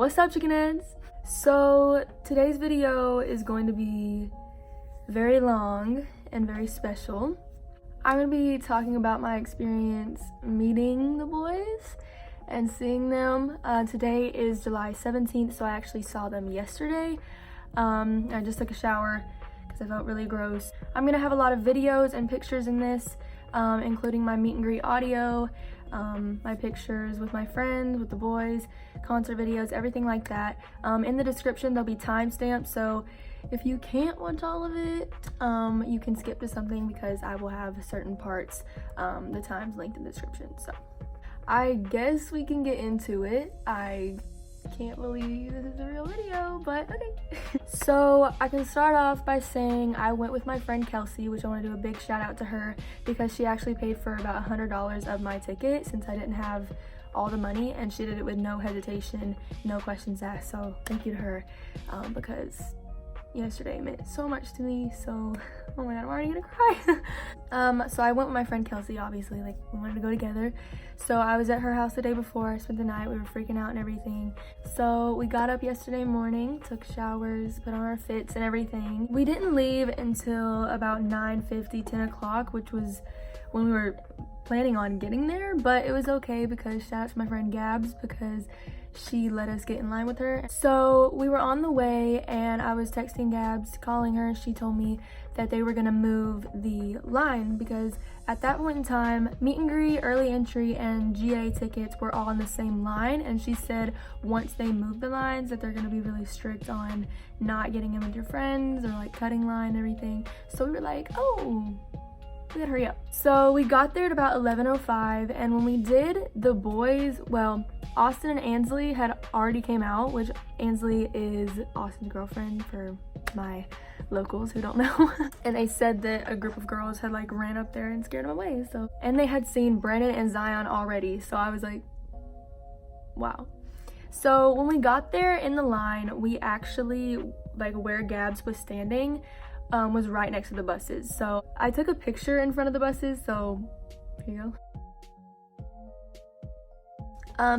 What's up, chickenheads? So today's video is going to be very long and very special. I'm going to be talking about my experience meeting the boys and seeing them. Today is July 17th, so I actually saw them yesterday. I just took a shower because I felt really gross. I'm going to have a lot of videos and pictures in this, including my meet and greet audio, my pictures with my friends, with the boys, concert videos, everything like that. In the description there'll be timestamps, so if you can't watch all of it, you can skip to something because I will have certain parts, the times linked in the description. So I guess we can get into it. I can't believe this is a real video, but okay. So I can start off by saying I went with my friend Kelsey, which I want to do a big shout out to her because she actually paid for about $100 of my ticket since I didn't have all the money, and she did it with no hesitation, no questions asked. So thank you to her, because yesterday meant so much to me. So oh my god, I'm already gonna cry. So I went with my friend Kelsey, obviously, like we wanted to go together. So I was at her house the day before, I spent the night, we were freaking out and everything. So we got up yesterday morning, took showers, put on our fits and everything. We didn't leave until about 9:50, 10 o'clock, which was when we were planning on getting there, but it was okay because shout out to my friend Gabs because she let us get in line with her. So we were on the way and I was texting Gabs, calling her. She told me that they were gonna move the line because at that point in time, meet and greet, early entry, and GA tickets were all in the same line, and she said once they move the lines that they're gonna be really strict on not getting in with your friends or like cutting line and everything. So we were like, oh, we gotta hurry up. So we got there at about 11:05, and when we did, the boys, well, Austin and Ansley had already came out, which Ansley is Austin's girlfriend for my locals who don't know. And they said that a group of girls had like ran up there and scared them away. So, and they had seen Brandon and Zion already. So I was like, wow. So when we got there in the line, we actually, like where Gabs was standing, was right next to the buses. So I took a picture in front of the buses, so here you go.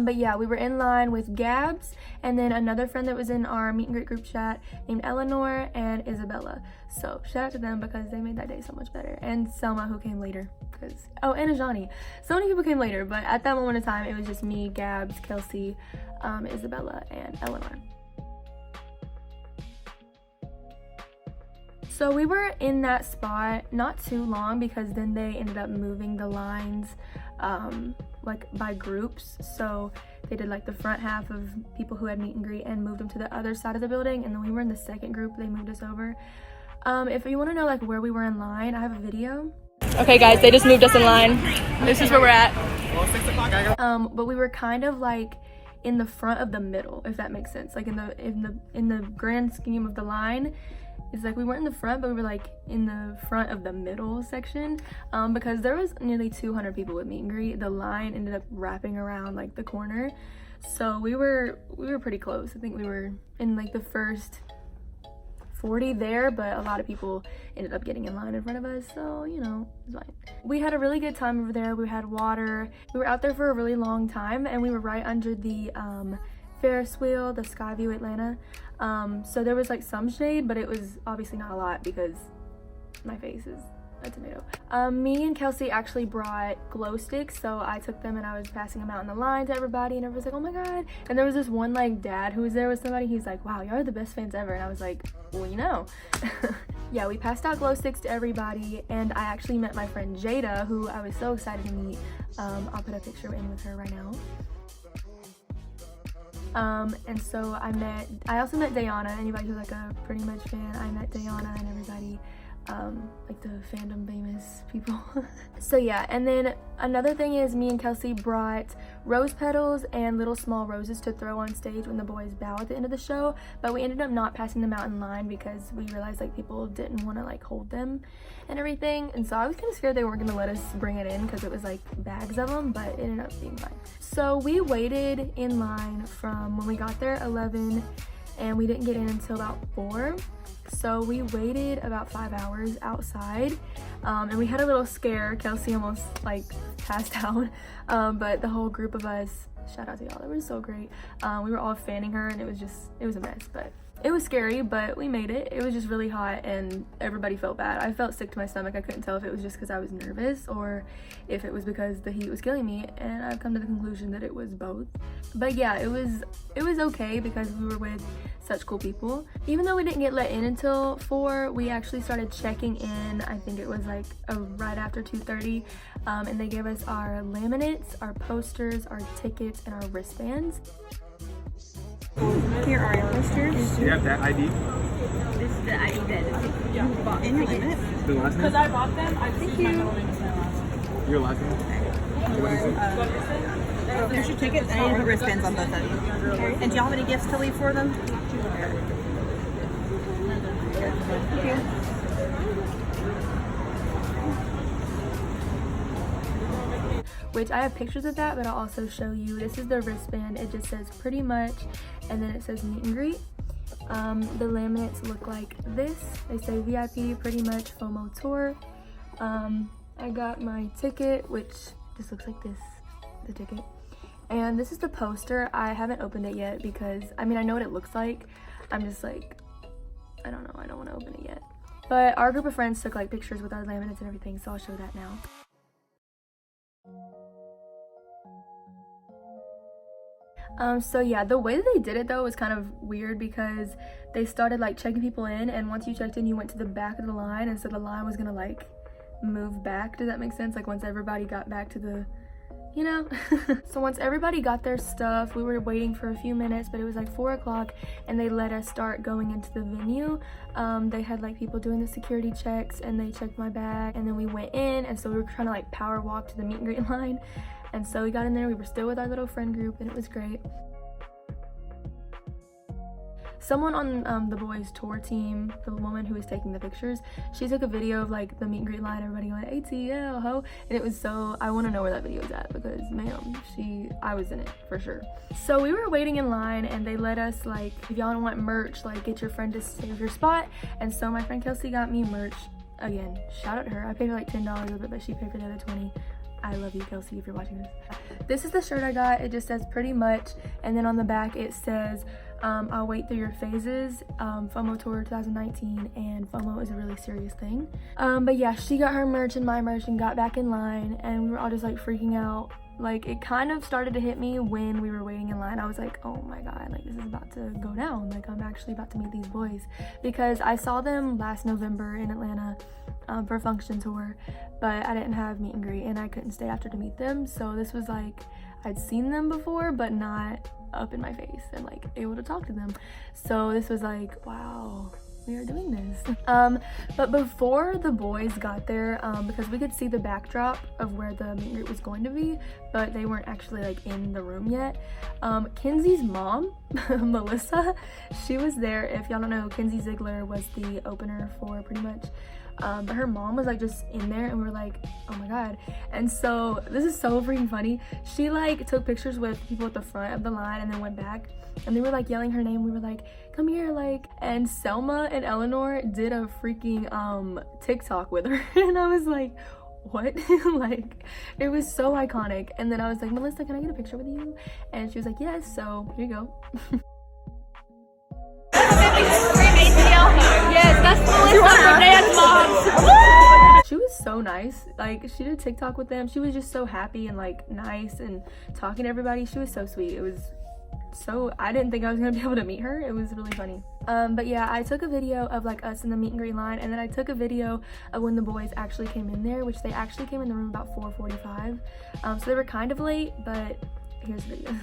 But yeah, we were in line with Gabs and then another friend that was in our meet and greet group chat named Eleanor and Isabella. So shout out to them because they made that day so much better. And Selma, who came later, because oh, and Ajani. So many people came later, but at that moment in time it was just me, Gabs, Kelsey, Isabella, and Eleanor. So we were in that spot not too long because then they ended up moving the lines like by groups. So they did like the front half of people who had meet and greet and moved them to the other side of the building, and then we were in the second group, they moved us over. If you want to know like where we were in line, I have a video. Okay guys, they just moved us in line. This is where we're at. But we were kind of like in the front of the middle, if that makes sense. Like in the grand scheme of the line, it's like we weren't in the front, but we were like in the front of the middle section, because there was nearly 200 people with meet and greet. The line ended up wrapping around like the corner, so we were pretty close. I think we were in like the first 40 there, but a lot of people ended up getting in line in front of us, so you know, it's fine. We had a really good time over there. We had water. We were out there for a really long time, and we were right under the Ferris wheel, the Skyview Atlanta. So there was like some shade, but it was obviously not a lot because my face is a tomato. Me and Kelsey actually brought glow sticks, so I took them and I was passing them out in the line to everybody, and everyone's like, oh my god. And there was this one like dad who was there with somebody. He's like, wow, y'all are the best fans ever. And I was like, well, you know. Yeah, we passed out glow sticks to everybody, and I actually met my friend Jada, who I was so excited to meet. I'll put a picture in with her right now. And so I also met Dayana. Anybody who's like a Prettymuch fan, I met Dayana and everybody, like the fandom famous people. So yeah, and then another thing is me and Kelsey brought rose petals and little small roses to throw on stage when the boys bow at the end of the show, but we ended up not passing them out in line because we realized like people didn't want to like hold them and everything, and so I was kind of scared they weren't gonna let us bring it in because it was like bags of them, but it ended up being fine. So we waited in line from when we got there 11 and we didn't get in until about 4. So we waited about 5 hours outside, and we had a little scare. Kelsey almost like passed out, but the whole group of us shout out to y'all, it was so great. We were all fanning her and it was a mess, but it was scary, but we made it. It was just really hot and everybody felt bad. I felt sick to my stomach. I couldn't tell if it was just because I was nervous or if it was because the heat was killing me, and I've come to the conclusion that it was both. But yeah, it was okay because we were with such cool people. Even though we didn't get let in until 4, we actually started checking in, I think it was like right after 2:30, and they gave us our laminates, our posters, our tickets, and our wristbands. Here are your posters. Do you have that ID? This is the ID that you bought. And your limit? The last name? Because I bought them, I just used my middle name as my last name. Your last name? What is it? Here's your tickets, and you have wristbands on both of you. Okay. And do y'all have any gifts to leave for them? Thank you. Which I have pictures of that, but I'll also show you. This is the wristband. It just says Pretty Much, and then it says meet and greet. The laminates look like this. They say VIP, Pretty Much, Fomo tour. I got my ticket, which just looks like this, the ticket. And this is the poster. I haven't opened it yet because, I mean, I know what it looks like. I'm just like, I don't know, I don't want to open it yet. But our group of friends took like pictures with our laminates and everything, so I'll show that now. So yeah, the way that they did it though was kind of weird because they started like checking people in, and once you checked in you went to the back of the line, and so the line was gonna like move back. Does that make sense? Like once everybody got back to the, you know. So once everybody got their stuff, we were waiting for a few minutes, but it was like 4 o'clock and they let us start going into the venue. They had like people doing the security checks and they checked my bag, and then we went in, and so we were trying to like power walk to the meet and greet line. And so we got in there, we were still with our little friend group, and it was great. Someone on the boys tour team, the woman who was taking the pictures, she took a video of like the meet and greet line, everybody going ATL ho, and it was so, I want to know where that video is at because ma'am, I was in it for sure. So we were waiting in line and they let us like, if y'all want merch, like get your friend to save your spot. And so my friend Kelsey got me merch. Again, shout out to her. I paid her like $10 with it, but she paid for the other 20. I love you, Kelsey, if you're watching this. This is the shirt I got. It just says Pretty Much, and then on the back it says I'll wait through your phases, Fomo tour 2019, and Fomo is a really serious thing. But yeah, she got her merch and my merch and got back in line, and we were all just like freaking out. Like it kind of started to hit me when we were waiting in line. I was like, oh my god, like this is about to go down. Like I'm actually about to meet these boys, because I saw them last November in Atlanta for a function tour, but I didn't have meet and greet and I couldn't stay after to meet them. So this was like, I'd seen them before but not up in my face and like able to talk to them. So this was like, wow, we are doing this. But before the boys got there, because we could see the backdrop of where the meet and greet was going to be, but they weren't actually like in the room yet. Kenzie's mom, Melissa, she was there. If y'all don't know, Kenzie Ziegler was the opener for Pretty Much. But her mom was like just in there, and we were like, oh my god. And so this is so freaking funny. She like took pictures with people at the front of the line and then went back, and they were like yelling her name. We were like, come here, like. And Selma and Eleanor did a freaking TikTok with her and I was like, what? Like it was so iconic. And then I was like, Melissa, can I get a picture with you? And she was like, yes. So here you go. Yes, that's Melissa from Dad's mom. She was so nice. Like she did TikTok with them. She was just so happy and like nice and talking to everybody. She was so sweet. It was so, I didn't think I was gonna be able to meet her. It was really funny. But yeah, I took a video of like us in the meet and greet line, and then I took a video of when the boys actually came in there, which they actually came in the room about 4:45. So they were kind of late, but here's the video.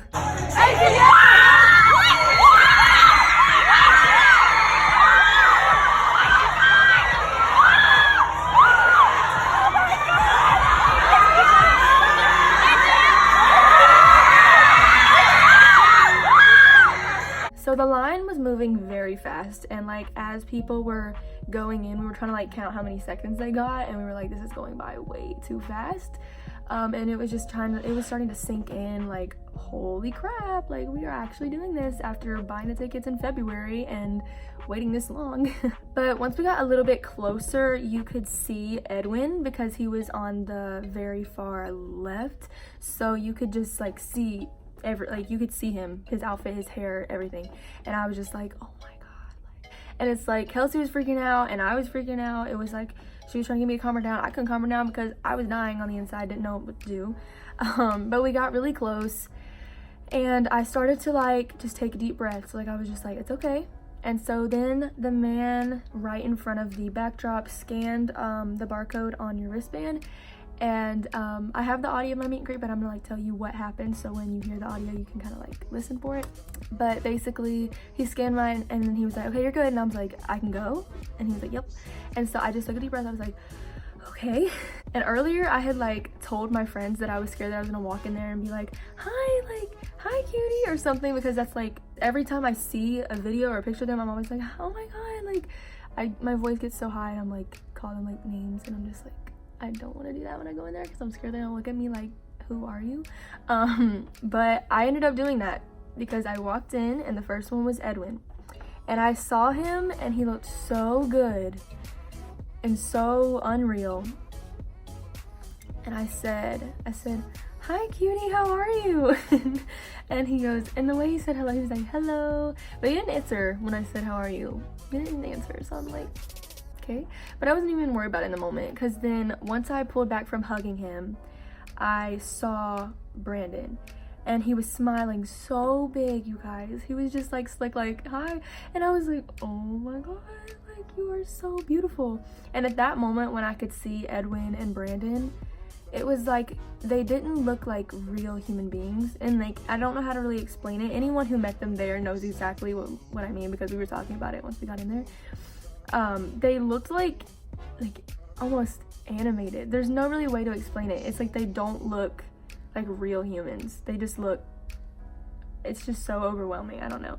So the line was moving very fast, and like as people were going in, we were trying to like count how many seconds they got, and we were like, this is going by way too fast. And it was just it was starting to sink in, like, holy crap, like we are actually doing this after buying the tickets in February and waiting this long. But once we got a little bit closer, you could see Edwin because he was on the very far left, so you could just like see like you could see him, his outfit, his hair, everything. And I was just like, oh my god. And it's like Kelsey was freaking out and I was freaking out. It was like she was trying to get me to calm her down. I couldn't calm her down because I was dying on the inside, didn't know what to do. But we got really close and I started to like just take a deep breath. So like I was just like, it's okay. And so then the man right in front of the backdrop scanned the barcode on your wristband. And I have the audio of my meet and greet, but I'm gonna like tell you what happened, so when you hear the audio you can kind of like listen for it. But basically he scanned mine and then he was like, okay, you're good. And I was like, I can go? And he was like, yep. And so I just took a deep breath. I was like, okay. And earlier I had like told my friends that I was scared that I was gonna walk in there and be like, hi cutie or something, because that's like every time I see a video or a picture of them I'm always like, oh my god, like my voice gets so high and I'm like call them like names, and I'm just like, I don't want to do that when I go in there because I'm scared they're gonna look at me like, who are you? But I ended up doing that because I walked in and the first one was Edwin. And I saw him and he looked so good and so unreal. And I said, hi cutie, how are you? And he goes, and the way he said hello, he was like, hello. But he didn't answer when I said, how are you? He didn't answer, so I'm like, okay. But I wasn't even worried about it in the moment, because then once I pulled back from hugging him, I saw Brandon and he was smiling so big, you guys. He was just like slick, like hi, and I was like, oh my god, like you are so beautiful. And at that moment when I could see Edwin and Brandon, it was like they didn't look like real human beings, and like I don't know how to really explain it. Anyone who met them there knows exactly what I mean, because we were talking about it once we got in there. They looked like almost animated. There's no really way to explain it. It's like they don't look like real humans. They just look, it's just so overwhelming. I don't know.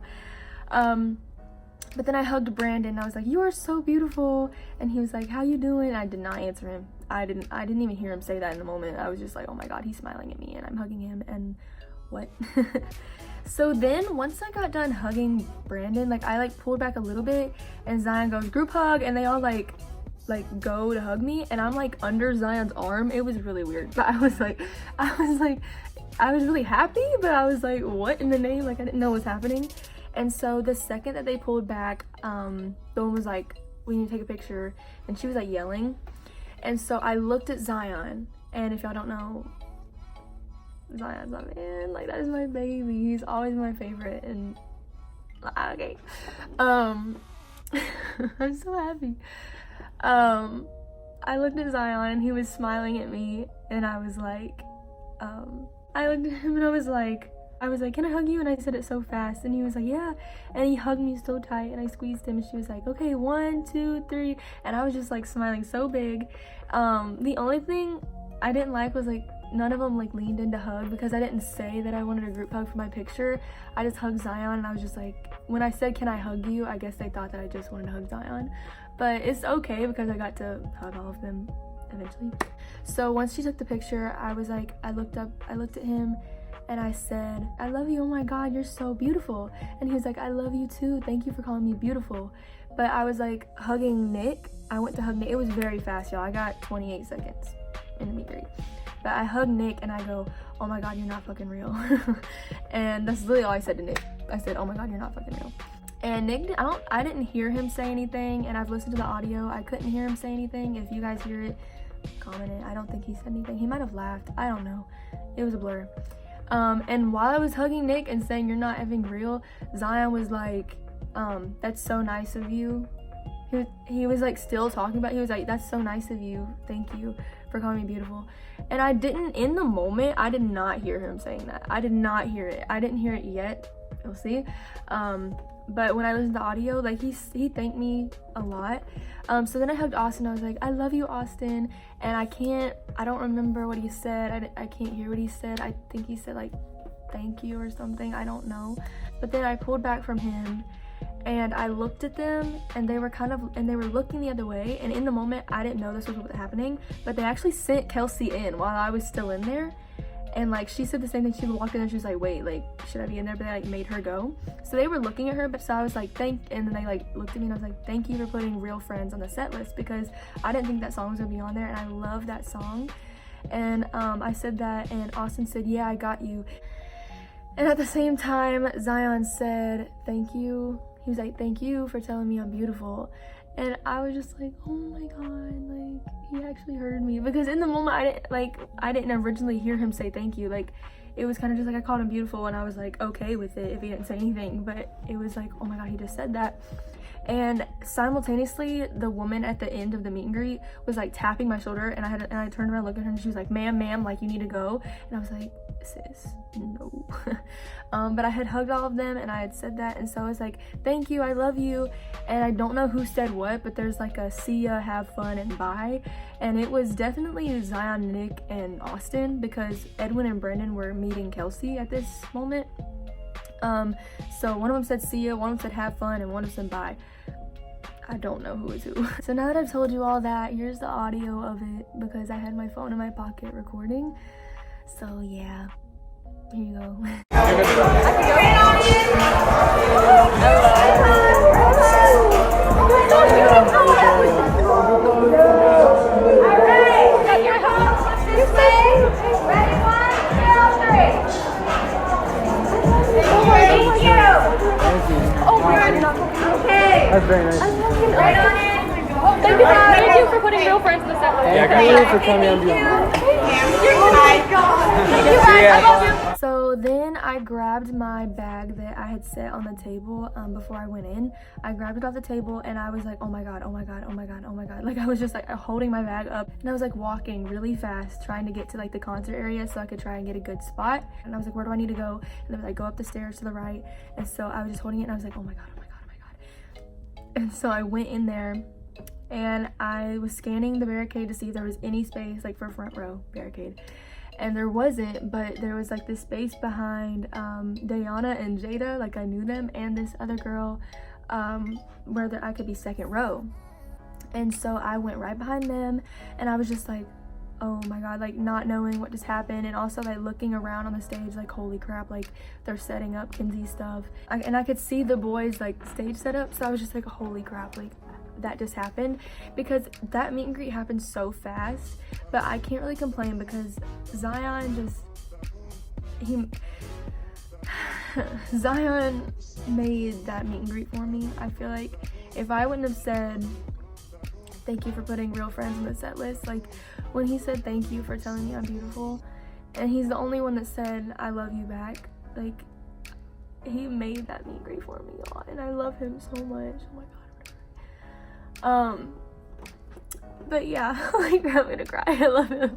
But then I hugged Brandon and I was like, you are so beautiful. And he was like, how you doing? I did not answer him. I didn't even hear him say that in the moment. I was just like, oh my god, he's smiling at me and I'm hugging him, and what? So then once I got done hugging Brandon, like I like pulled back a little bit and Zion goes, group hug, and they all like go to hug me, and I'm like under Zion's arm. It was really weird, but I was really happy, but I was like, what in the name? Like I didn't know what's happening. And so the second that they pulled back, the one was like, we need to take a picture, and she was like yelling. And so I looked at Zion, and if y'all don't know, Zion's my man, like that is my baby. He's always my favorite, and okay. I'm so happy. I looked at Zion and he was smiling at me, and I was like, I looked at him and I was like, can I hug you? And I said it so fast, and he was like, yeah. And he hugged me so tight, and I squeezed him, and she was like, okay, 1, 2, 3. And I was just like smiling so big. The only thing I didn't like was like none of them like leaned in to hug, because I didn't say that I wanted a group hug for my picture. I just hugged Zion, and I was just like, when I said, can I hug you? I guess they thought that I just wanted to hug Zion. But it's okay because I got to hug all of them eventually. So once she took the picture, I was like, I looked at him, and I said, I love you, oh my god, you're so beautiful. And he was like, I love you too, thank you for calling me beautiful. But I was like hugging Nick. I went to hug Nick. It was very fast, y'all. I got 28 seconds in the meet and greet. But I hugged Nick and I go, oh my god, you're not fucking real. And that's literally all I said to Nick. I said, oh my god, you're not fucking real. And Nick, I didn't hear him say anything, and I've listened to the audio. I couldn't hear him say anything. If you guys hear it, comment it. I don't think he said anything. He might have laughed. I don't know. It was a blur. And while I was hugging Nick and saying you're not effing real, Zion was like, that's so nice of you. He was like still talking about, he was like, that's so nice of you, thank you for calling me beautiful. And I didn't, in the moment, I did not hear him saying that. I did not hear it. I didn't hear it yet. You'll see. But when I listened to audio, like he thanked me a lot. So then I hugged Austin. I was like, I love you, Austin. And I don't remember what he said. I can't hear what he said. I think he said like, thank you or something. I don't know. But then I pulled back from him and I looked at them, and they were looking the other way. And in the moment, I didn't know this was what was happening, but they actually sent Kelsey in while I was still in there. And like she said the same thing. She walked in and she was like, wait, like should I be in there? But they like made her go. So they were looking at her, but so I was like, and then they like looked at me and I was like, thank you for putting Real Friends on the set list, because I didn't think that song was gonna be on there, and I love that song. And I said that, and Austin said, yeah, I got you. And at the same time, Zion said, thank you. He was like, thank you for telling me I'm beautiful. And I was just like, oh my God, like, he actually heard me. Because in the moment, I didn't originally hear him say thank you. Like, it was kind of just like I called him beautiful and I was like okay with it if he didn't say anything. But it was like, oh my God, he just said that. And simultaneously, the woman at the end of the meet and greet was like tapping my shoulder, and I turned around, looked at her, and she was like, ma'am, like, you need to go. And I was like, sis, no. But I had hugged all of them and I had said that, and so I was like, thank you, I love you. And I don't know who said what, but there's like a see ya, have fun, and bye. And it was definitely Zion, Nick, and Austin, because Edwin and Brendan were meeting Kelsey at this moment. So one of them said see ya, one of them said have fun, and one of them said bye. I don't know who is who. So now that I've told you all that, here's the audio of it, because I had my phone in my pocket recording. So yeah, here you go. That's very nice. Right on it. Oh, thank you for putting real friends in the set list. Yeah, thank you for telling me I'm beautiful. So then I grabbed my bag that I had set on the table before I went in. I grabbed it off the table and I was like, oh my God, oh my God, oh my God, oh my God. Like, I was just like holding my bag up, and I was like walking really fast trying to get to like the concert area so I could try and get a good spot. And I was like, where do I need to go? And they were like, go up the stairs to the right. And so I was just holding it and I was like, oh my God, oh my God, oh my God. And so I went in there and I was scanning the barricade to see if there was any space like for front row barricade. And there wasn't, but there was like this space behind Diana and Jada, like I knew them, and this other girl where I could be second row. And so I went right behind them, and I was just like, oh my God, like not knowing what just happened, and also like looking around on the stage like, holy crap, like they're setting up Kenzie stuff. And I could see the boys like stage setup, so I was just like, holy crap, like that just happened, because that meet and greet happened so fast. But I can't really complain because Zion Zion made that meet and greet for me. I feel like if I wouldn't have said thank you for putting real friends in the set list, like when he said thank you for telling me I'm beautiful, and he's the only one that said I love you back, like he made that meet and greet for me, y'all, and I love him so much. Oh my God. But yeah, like I'm gonna cry. I love him.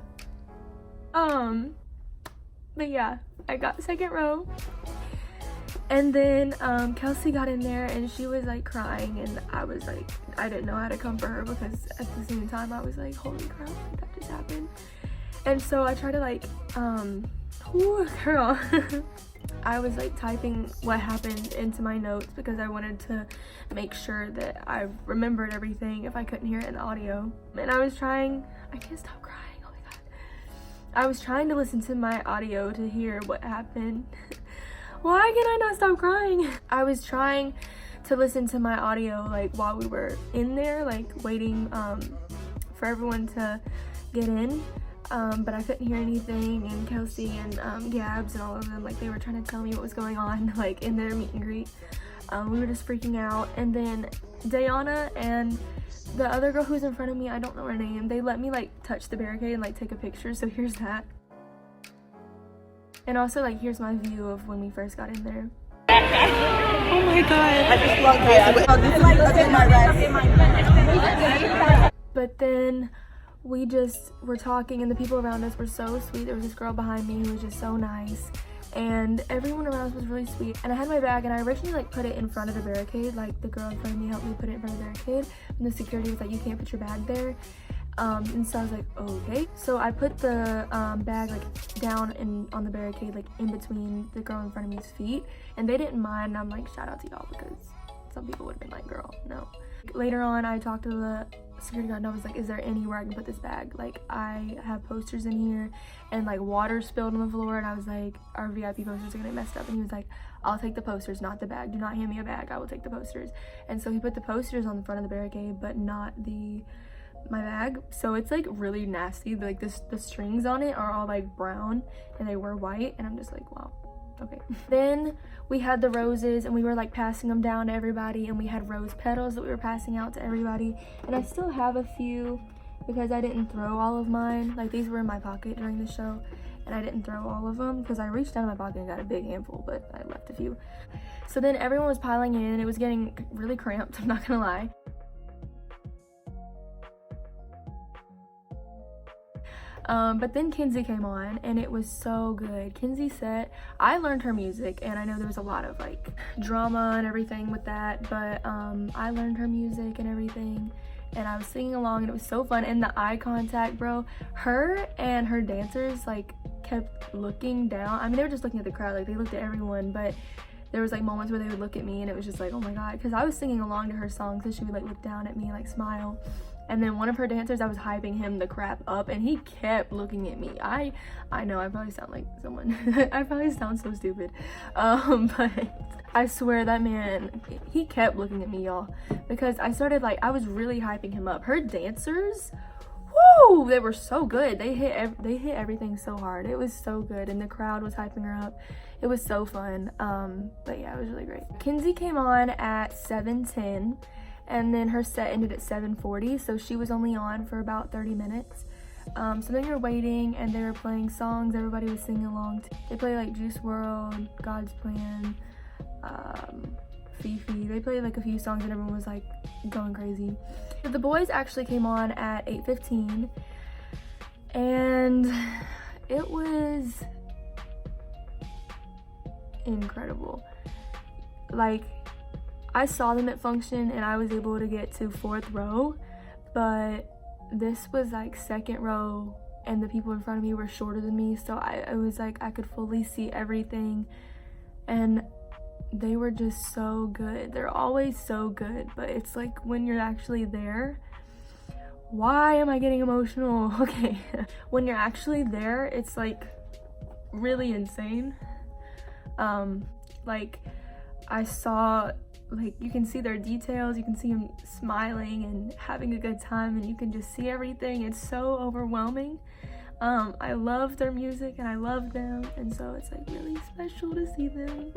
But yeah, I got second row, and then Kelsey got in there and she was like crying, and I was like, I didn't know how to comfort her, because at the same time I was like, holy crap, like, that just happened. And so I tried to like ooh, girl. I was like typing what happened into my notes because I wanted to make sure that I remembered everything if I couldn't hear it in the audio. And I was trying, I can't stop crying, oh my God. I was trying to listen to my audio to hear what happened. Why can I not stop crying? I was trying to listen to my audio like while we were in there, like waiting for everyone to get in. But I couldn't hear anything, and Kelsey and Gabs and all of them, like they were trying to tell me what was going on, like in their meet and greet. We were just freaking out. And then Diana and the other girl who's in front of me, I don't know her name, they let me like touch the barricade and like take a picture, so here's that. And also like here's my view of when we first got in there. Oh my God. I just love this. Oh, this is like my rest. But then we just were talking, and the people around us were so sweet. There was this girl behind me who was just so nice, and everyone around us was really sweet. And I had my bag, and I originally like put it in front of the barricade, like the girl in front of me helped me put it in front of the barricade, and the security was like, you can't put your bag there. And so I was like, okay. So I put the bag like down on the barricade, like in between the girl in front of me's feet, and they didn't mind. And I'm like, shout out to y'all, because some people would have been like, girl, no. Later on, I talked to the security guard and I was like, is there anywhere I can put this bag? Like I have posters in here, and like water spilled on the floor, and I was like, our VIP posters are gonna get messed up. And he was like, I'll take the posters, not the bag. Do not hand me a bag, I will take the posters. And so he put the posters on the front of the barricade, but not my bag. So it's like really nasty, like the strings on it are all like brown and they were white, and I'm just like, wow, Okay. Then we had the roses and we were like passing them down to everybody, and we had rose petals that we were passing out to everybody. And I still have a few because I didn't throw all of mine. Like, these were in my pocket during the show and I didn't throw all of them because I reached down in my pocket and got a big handful, but I left a few. So then everyone was piling in and it was getting really cramped, I'm not gonna lie. But then Kenzie came on and it was so good. Kenzie said, I learned her music, and I know there was a lot of like drama and everything with that, but I learned her music and everything, and I was singing along and it was so fun. And the eye contact, bro, her and her dancers like kept looking down. I mean, they were just looking at the crowd, like they looked at everyone, but there was like moments where they would look at me and it was just like, oh my god, because I was singing along to her songs, so she would like look down at me and like smile. And then one of her dancers, I was hyping him the crap up and he kept looking at me. I know I probably sound like someone, I probably sound so stupid, but I swear that man, he kept looking at me, y'all, because I started like, I was really hyping him up. Her dancers, woo, they were so good. They hit everything so hard. It was so good, and the crowd was hyping her up. It was so fun. But yeah, it was really great. Kenzie came on at 7:10. And then her set ended at 7:40, so she was only on for about 30 minutes. So then you're waiting and they were playing songs everybody was singing along to. They played like Juice WRLD, God's Plan, Fifi. They played like a few songs and everyone was like going crazy. But the boys actually came on at 8:15 and it was incredible. Like, I saw them at function and I was able to get to 4th row, but this was like 2nd row and the people in front of me were shorter than me, so I was like, I could fully see everything, and they were just so good. They're always so good, but it's like when you're actually there, why am I getting emotional? Okay. When you're actually there, it's like really insane. Like, I saw, like, you can see their details, you can see them smiling and having a good time, and you can just see everything. It's so overwhelming. I love their music and I love them, and so it's like really special to see them.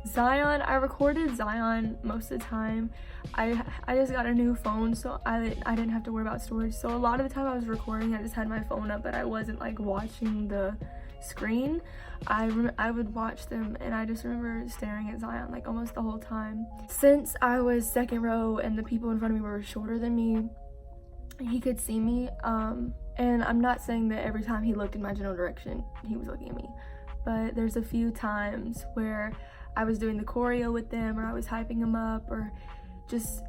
Zion, I recorded Zion most of the time. I just got a new phone, so I didn't have to worry about storage, so a lot of the time I was recording, I just had my phone up, but I wasn't like watching the screen. I would watch them, and I just remember staring at Zion like almost the whole time. Since I was 2nd row and the people in front of me were shorter than me, he could see me, and I'm not saying that every time he looked in my general direction he was looking at me, but there's a few times where I was doing the choreo with them, or I was hyping him up, or just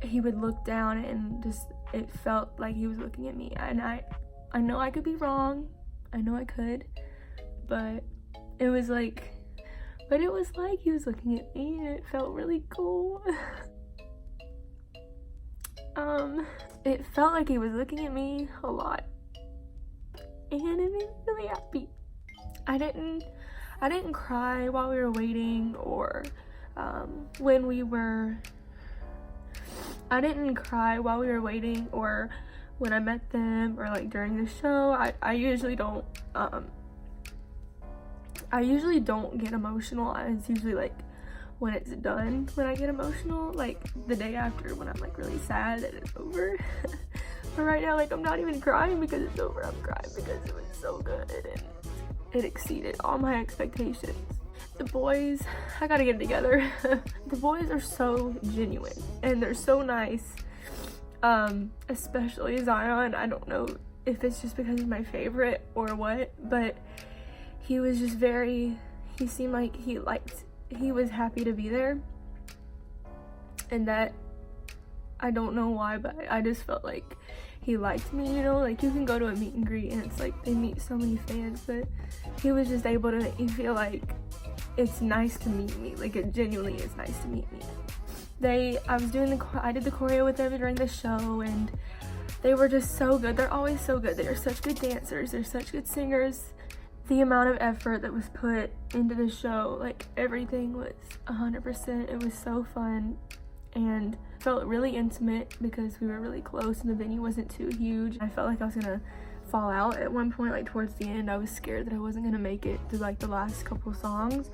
he would look down and just, it felt like he was looking at me. And I know I could be wrong, I know I could, but it was like he was looking at me, and it felt really cool. It felt like he was looking at me a lot, and it made me really happy. I didn't cry while we were waiting, or when we were, I didn't cry while we were waiting, or when I met them, or like during the show. I usually don't get emotional. It's usually like when it's done when I get emotional, like the day after when I'm like really sad that it's over. But right now, like, I'm not even crying because it's over. I'm crying because it was so good and it exceeded all my expectations. The boys, I gotta get it together. The boys are so genuine and they're so nice. Especially Zion. I don't know if it's just because he's my favorite or what, but he was just he seemed like he was happy to be there, and that, I don't know why, but I just felt like he liked me, you know? Like, you can go to a meet and greet and it's like they meet so many fans, but he was just able to make me feel like it's nice to meet me, like it genuinely is nice to meet me. I did the choreo with them during the show, and they were just so good. They're always so good. They're such good dancers, they're such good singers. The amount of effort that was put into the show, like everything was 100%. It was so fun and felt really intimate because we were really close and the venue wasn't too huge. I felt like I was gonna fall out at one point, like towards the end. I was scared that I wasn't gonna make it through like the last couple songs,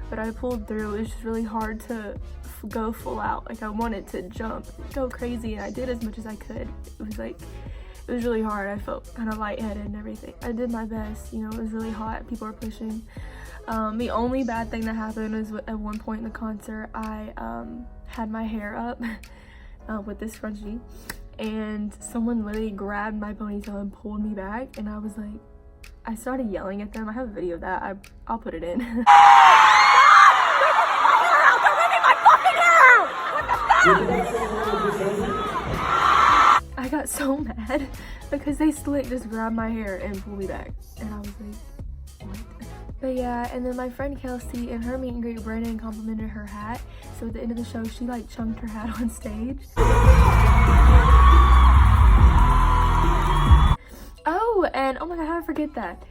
but I pulled through. It was just really hard to go full out. Like I wanted to jump, go crazy, and I did as much as I could. It was really hard. I felt kind of lightheaded and everything. I did my best, you know. It was really hot, people were pushing. The only bad thing that happened was at one point in the concert, I had my hair up with this scrunchie, and someone literally grabbed my ponytail and pulled me back, and I was like, I started yelling at them. I have a video of that. I'll put it in. I got so mad because they just grabbed my hair and pulled me back, and I was like, what? But yeah, and then my friend Kelsey, in her meet and greet, Brandon complimented her hat. So at the end of the show, she like chunked her hat on stage. Oh, and oh my god, how did I forget that?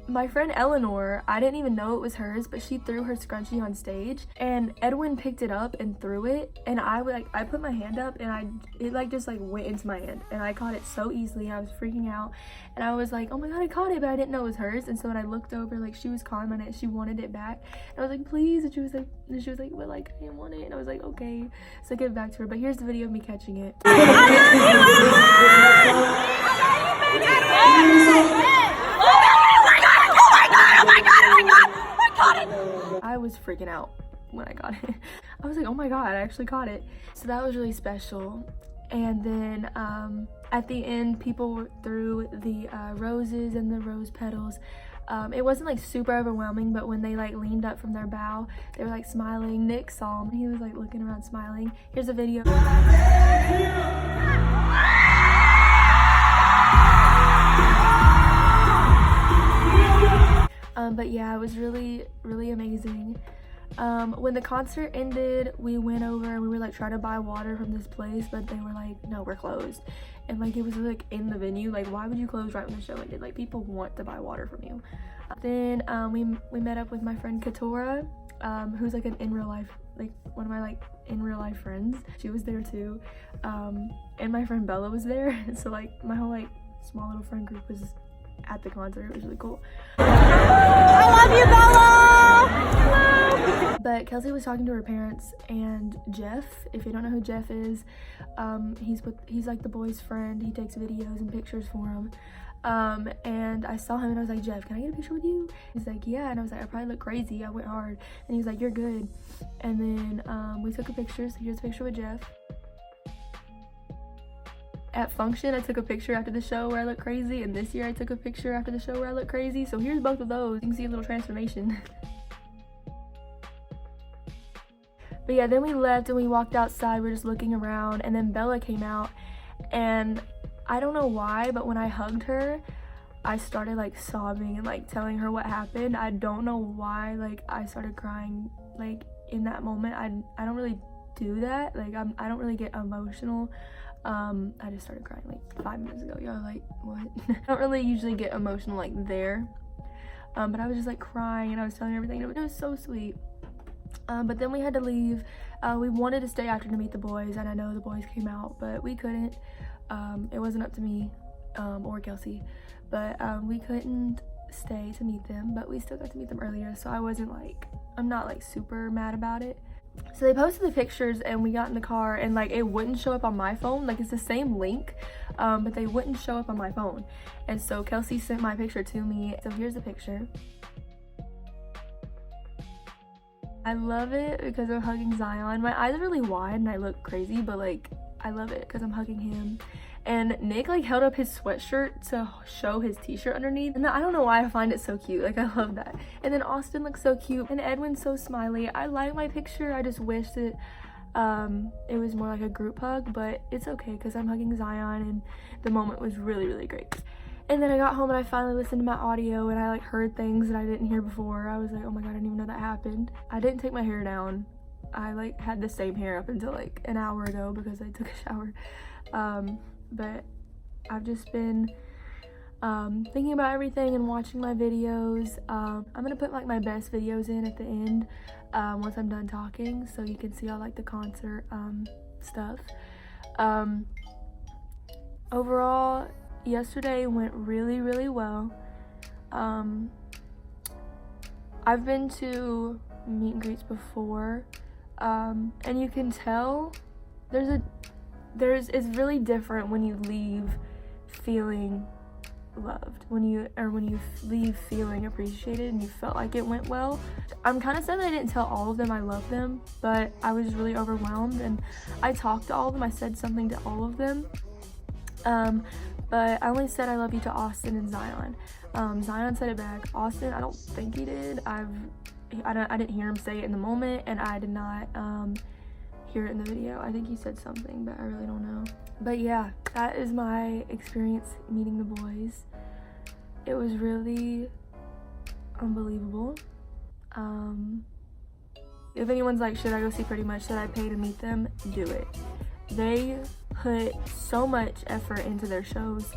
My friend Eleanor, I didn't even know it was hers, but she threw her scrunchie on stage, and Edwin picked it up and threw it, and I put my hand up, and it just went into my hand, and I caught it so easily. I was freaking out, and I was like, oh my god, I caught it, but I didn't know it was hers. And so when I looked over, like, she was calling on it, she wanted it back, and I was like, please. And she was like, well, like, I didn't want it. And I was like, okay. So I gave it back to her, but here's the video of me catching it. I was freaking out when I got it. I was like, oh my god, I actually caught it. So that was really special. And then at the end, people threw the roses and the rose petals. It wasn't like super overwhelming, but when they like leaned up from their bow, they were like smiling. Nick saw him, he was like looking around smiling. Here's a video. But yeah, it was really, really amazing. When the concert ended, we went over and we were like trying to buy water from this place, but they were like, no, we're closed. And like, it was like in the venue, like, why would you close right when the show ended? Like, people want to buy water from you. Then we met up with my friend Katora, who's like an in real life, like one of my like in real life friends. She was there too. And my friend Bella was there. So like my whole like small little friend group was at the concert. It was really cool. I love you, Bella! Hello! But Kelsey was talking to her parents, and Jeff, if you don't know who Jeff is, he's like the boy's friend. He takes videos and pictures for him. And I saw him and I was like, Jeff, can I get a picture with you? He's like, yeah. And I was like, I probably look crazy, I went hard. And he was like, you're good. And then we took a picture. So here's a picture with Jeff. At Function, I took a picture after the show where I look crazy, and this year I took a picture after the show where I look crazy. So here's both of those. You can see a little transformation. But yeah, then we left and we walked outside. We were just looking around, and then Bella came out, and I don't know why, but when I hugged her, I started like sobbing and like telling her what happened. I don't know why, like I started crying like in that moment. I don't really do that. Like I don't really get emotional. I just started crying like 5 minutes ago. Y'all like, what? I don't really usually get emotional like there. But I was just like crying and I was telling her everything. It was so sweet. But then we had to leave. We wanted to stay after to meet the boys, and I know the boys came out, but we couldn't. It wasn't up to me or Kelsey, but we couldn't stay to meet them, but we still got to meet them earlier, so I'm not like super mad about it. So they posted the pictures and we got in the car, and like it wouldn't show up on my phone. Like it's the same link, but they wouldn't show up on my phone. And so Kelsey sent my picture to me. So here's the picture. I love it because I'm hugging Zion. My eyes are really wide and I look crazy, but like I love it because I'm hugging him. And Nick like held up his sweatshirt to show his t-shirt underneath, and I don't know why I find it so cute. Like I love that. And then Austin looks so cute, and Edwin's so smiley. I like my picture. I just wish that it was more like a group hug, but it's okay because I'm hugging Zion, and the moment was really, really great. And then I got home and I finally listened to my audio, and I like heard things that I didn't hear before. I was like, oh my god, I didn't even know that happened. I didn't take my hair down. I like had the same hair up until like an hour ago because I took a shower. But I've just been thinking about everything and watching my videos. I'm gonna put like my best videos in at the end once I'm done talking, so you can see all like the concert stuff. Overall, yesterday went really, really well. I've been to meet and greets before, and you can tell it's really different when you leave feeling loved, when you leave feeling appreciated and you felt like it went well. I'm kind of sad that I didn't tell all of them I love them, but I was really overwhelmed, and I talked to all of them. I said something to all of them, but I only said I love you to Austin and Zion. Zion said it back. Austin, I don't think he did. I didn't hear him say it in the moment, and I did not hear it in the video. I think he said something, but I really don't know. But yeah, that is my experience meeting the boys. It was really unbelievable. If anyone's like, should I go see Prettymuch, should I pay to meet them, do it. They put so much effort into their shows,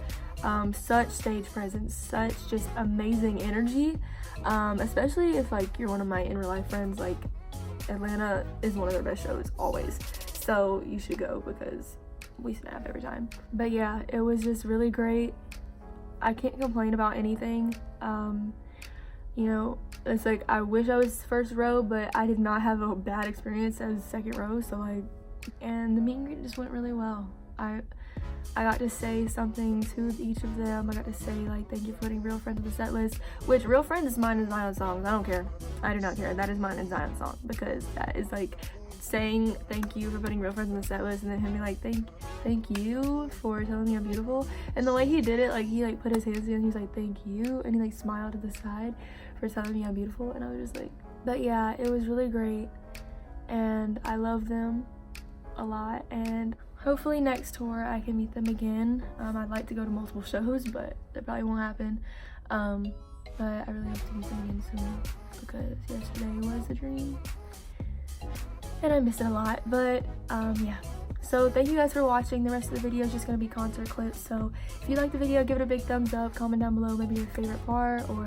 such stage presence, such just amazing energy, especially if like you're one of my in real life friends. Like, Atlanta is one of their best shows always, so you should go because we snap every time. But yeah, it was just really great. I can't complain about anything. You know, it's like I wish I was first row, but I did not have a bad experience as second row, so like, and the meet and greet just went really well. I got to say something to each of them. I got to say like, thank you for putting Real Friends on the set list, which Real Friends is mine and Zion's songs. I don't care. I do not care. That is mine and Zion's song, because that is like saying thank you for putting Real Friends on the set list, and then him being like, thank you for telling me I'm beautiful. And the way he did it, like he like put his hands together and he was like, thank you, and he like smiled to the side for telling me I'm beautiful. And I was just like, but yeah, it was really great, and I love them a lot, and hopefully next tour I can meet them again. I'd like to go to multiple shows, but that probably won't happen. But I really hope to meet them again soon, because yesterday was a dream and I miss it a lot. But yeah, so thank you guys for watching. The rest of the video is just going to be concert clips, so if you like the video, give it a big thumbs up, comment down below maybe your favorite part or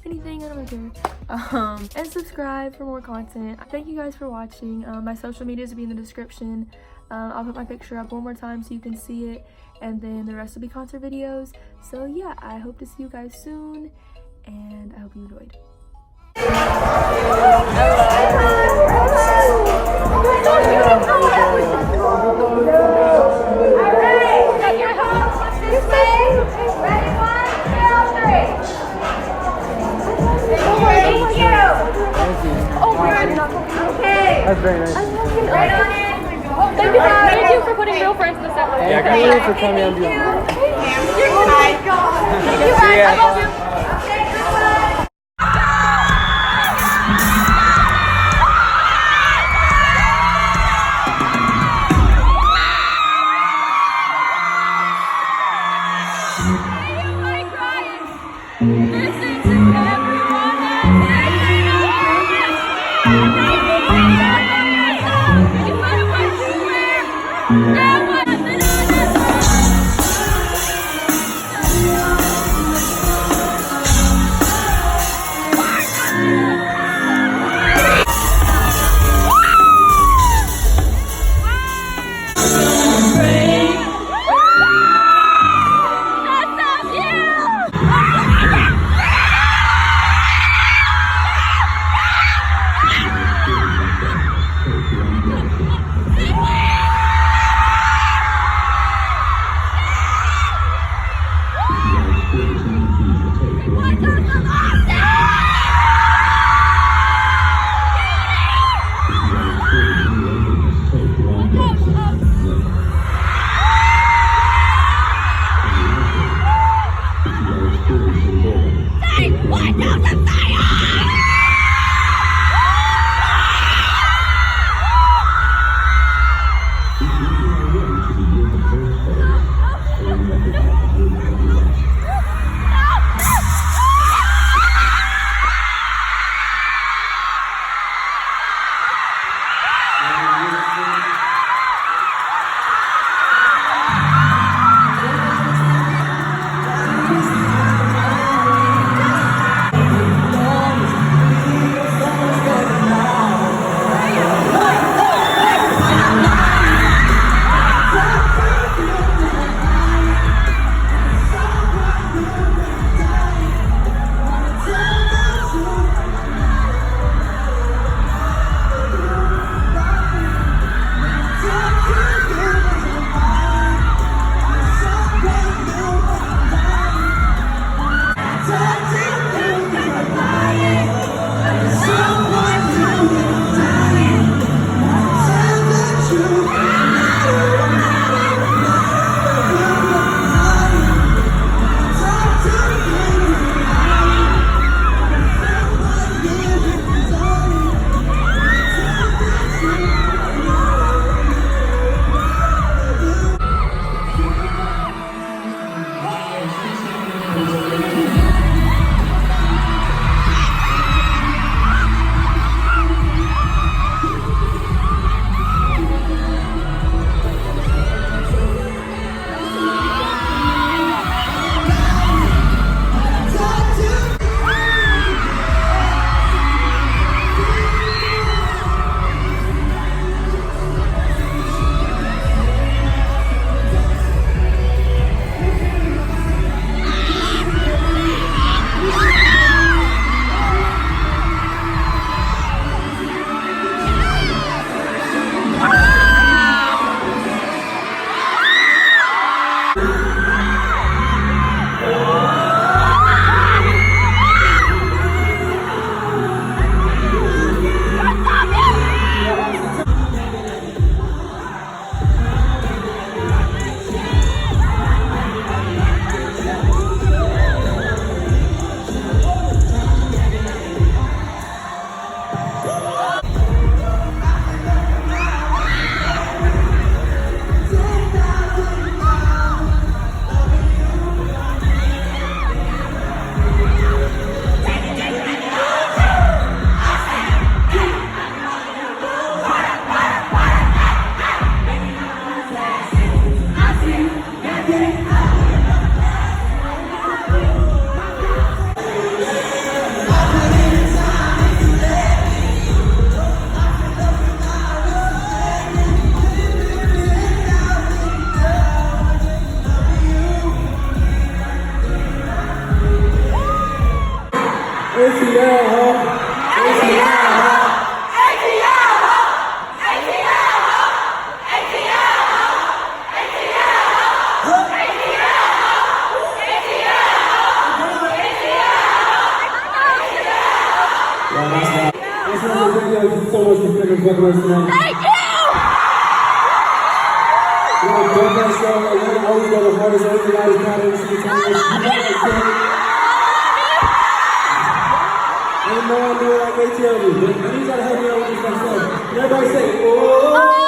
anything, I don't really care, and subscribe for more content. Thank you guys for watching. My social medias will be in the description. I'll put my picture up one more time so you can see it, and then the rest will be concert videos. So yeah, I hope to see you guys soon, and I hope you enjoyed. That's very nice. Right on it. Oh, thank you, guys. Thank you for putting Real Friends in the set list. Yeah, thank you for telling me I'm beautiful. Oh my God. Thank you, guys. I love you. for us tonight. Thank you! You know, don't let us go. I always go the hardest. Every night is not every single time. Ain't no one do it like they tell me. But I need y'all to help me out with this next song. Everybody say, oh.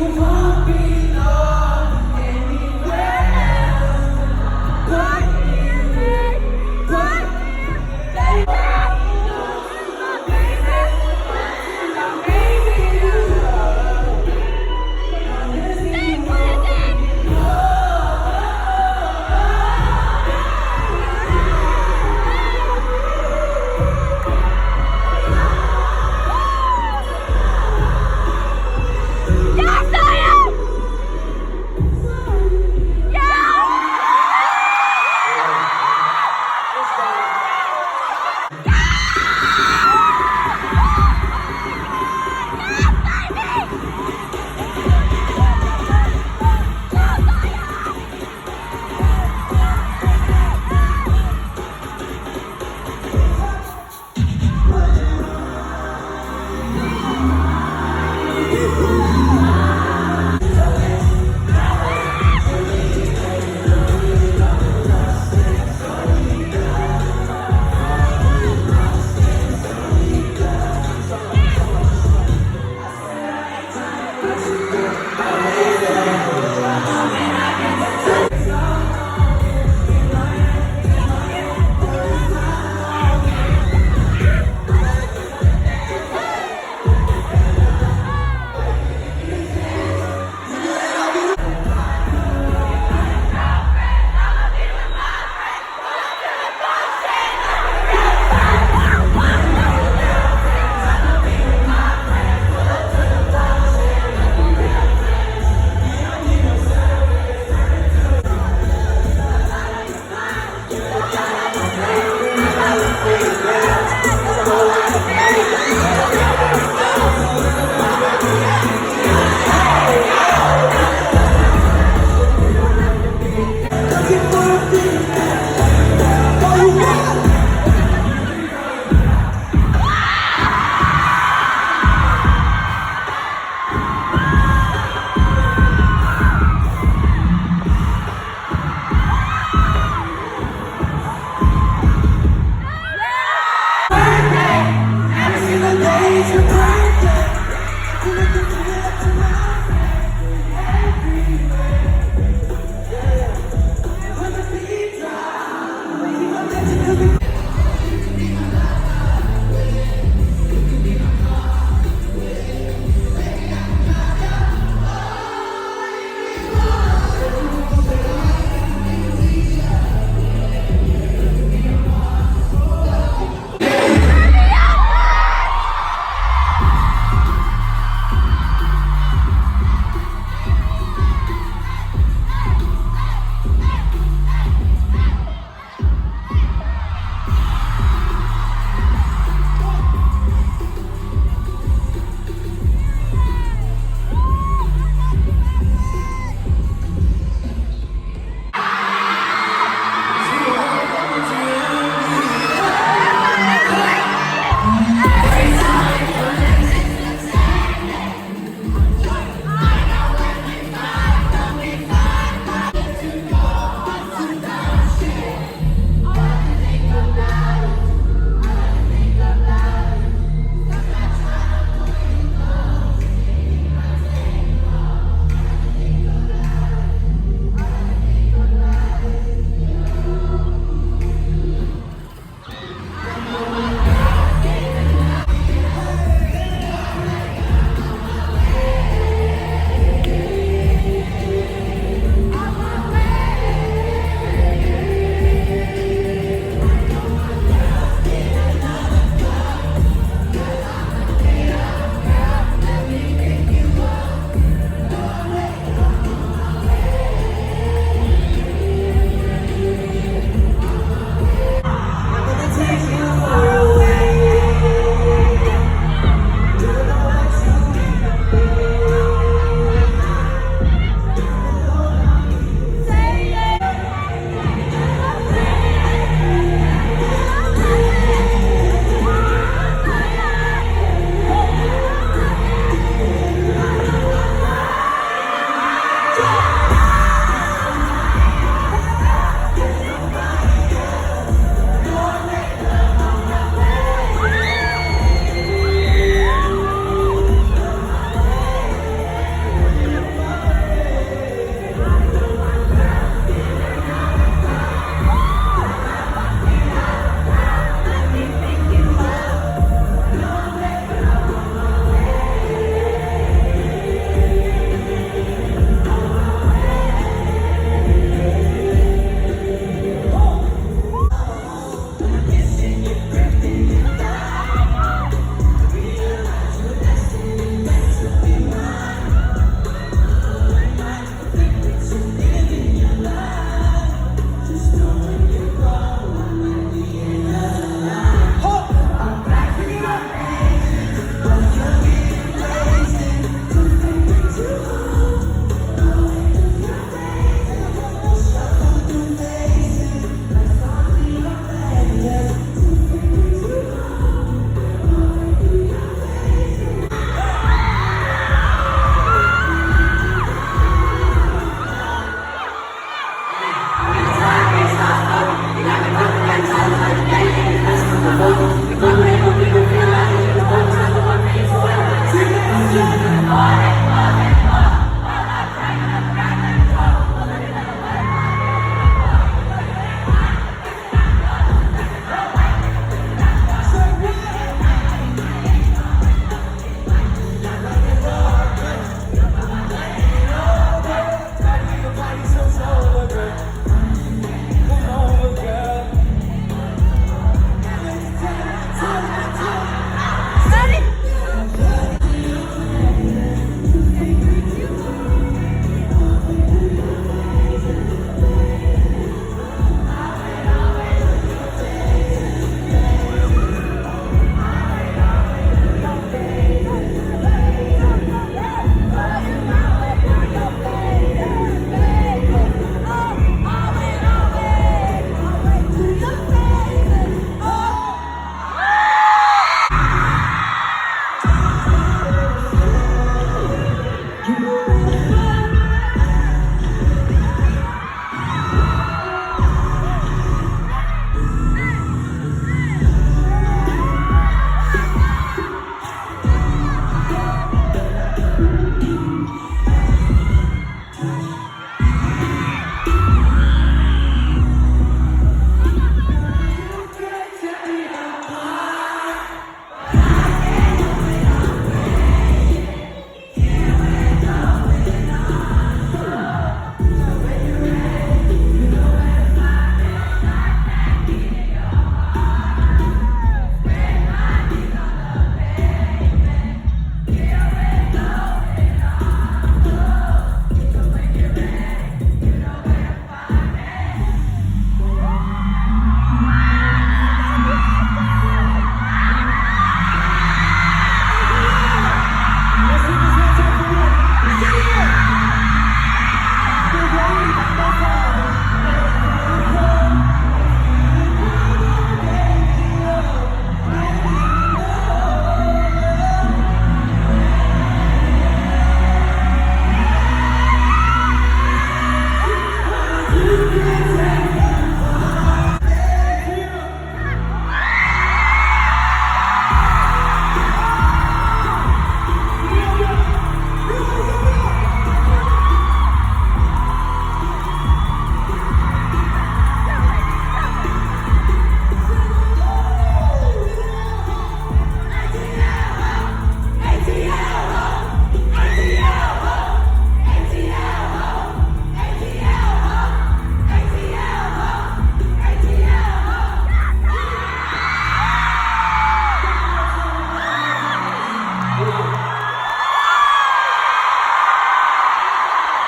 won't belong anywhere else but here, but